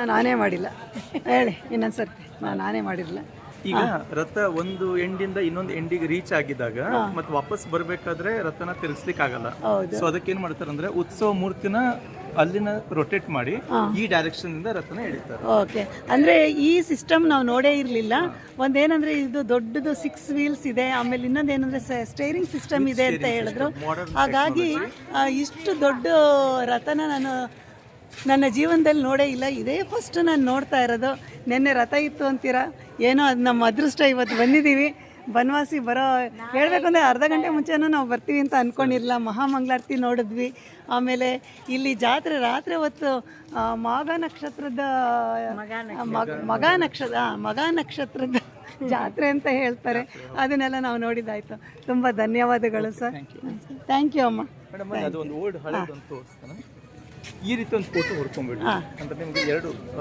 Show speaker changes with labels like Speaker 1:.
Speaker 1: ನಾನೇ ಮಾಡಿಲ್ಲ. ಹೇಳಿ ಇನ್ನೊಂದ್ಸರ್ತಿ. ನಾನೇ ಮಾಡಿರಲಿಲ್ಲ.
Speaker 2: ಈಗ ರಥ ಒಂದು ಎಂಡಿಂದ ಇನ್ನೊಂದು ಎಂಡಿಗೆ ರೀಚ್ ಆಗಿದ್ದಾಗ ಮತ್ತೆ ವಾಪಸ್ ಬರ್ಬೇಕಾದ್ರೆ ರಥನ ತಿರ್ಗಿಸ್ಲಿಕ್ಕೆ ಆಗಲ್ಲ.
Speaker 1: ಹೌದು.
Speaker 2: ಸೊ ಅದಕ್ಕೆ ಏನ್ ಮಾಡ್ತಾರೆ ಅಂದ್ರೆ ಉತ್ಸವ ಮೂರ್ತಿನ ಅಲ್ಲಿನ ರೊಟೇಟ್ ಮಾಡಿ ಈ ಡೈರೆಕ್ಷನ್ ಇಂದ ರಥನ ಎಳಿತಾರೆ.
Speaker 1: ಓಕೆ, ಅಂದರೆ ಈ ಸಿಸ್ಟಮ್ ನಾವು ನೋಡೇ ಇರಲಿಲ್ಲ. ಒಂದೇನಂದರೆ ಇದು ದೊಡ್ಡದು 6 ವೀಲ್ಸ್ ಇದೆ, ಆಮೇಲೆ ಇನ್ನೊಂದು ಏನಂದರೆ ಸ್ಟೇರಿಂಗ್ ಸಿಸ್ಟಮ್ ಇದೆ ಅಂತ ಹೇಳಿದ್ರು. ಹಾಗಾಗಿ ಇಷ್ಟು ದೊಡ್ಡ ರಥನ ನಾನು ನನ್ನ ಜೀವನದಲ್ಲಿ ನೋಡೇ ಇಲ್ಲ. ಇದೇ ಫಸ್ಟ್ ನಾನು ನೋಡ್ತಾ ಇರೋದು. ನಿನ್ನೆ ರಥ ಇತ್ತು ಅಂತೀರಾ, ಏನೋ ಅದು ನಮ್ಮ ಅದೃಷ್ಟ. ಇವತ್ತು ಬಂದಿದ್ದೀವಿ. ಬನವಾಸಿ ಹೇಳಬೇಕು ಅಂದರೆ ಅರ್ಧ ಗಂಟೆ ಮುಂಚೆನೂ ನಾವು ಬರ್ತೀವಿ ಅಂತ ಅಂದ್ಕೊಂಡಿರಲಿಲ್ಲ. ಮಹಾಮಂಗಳಾರತಿ ನೋಡಿದ್ವಿ. ಆಮೇಲೆ ಇಲ್ಲಿ ಜಾತ್ರೆ ರಾತ್ರಿ ಹೊತ್ತು ಮಗ ನಕ್ಷತ್ರದ ಜಾತ್ರೆ ಅಂತ ಹೇಳ್ತಾರೆ. ಅದನ್ನೆಲ್ಲ ನಾವು ನೋಡಿದ್ದಾಯಿತು. ತುಂಬ ಧನ್ಯವಾದಗಳು ಸರ್. ಥ್ಯಾಂಕ್ ಯು ಅಮ್ಮ.
Speaker 2: ಮೇಡಮ್, ಅದು ಒಂದು ಓಲ್ಡ್ ಹಳೆದೊಂದು ತೋರಿಸ್ತಾನೆ. ಈ ರೀತಿ ಒಂದು ಫೋಟೋ ಹೊಡ್ಕೊಂಡ್ಬಿಡಿ ಅಂದ್ರೆ ನಿಮ್ಗೆ ಎರಡು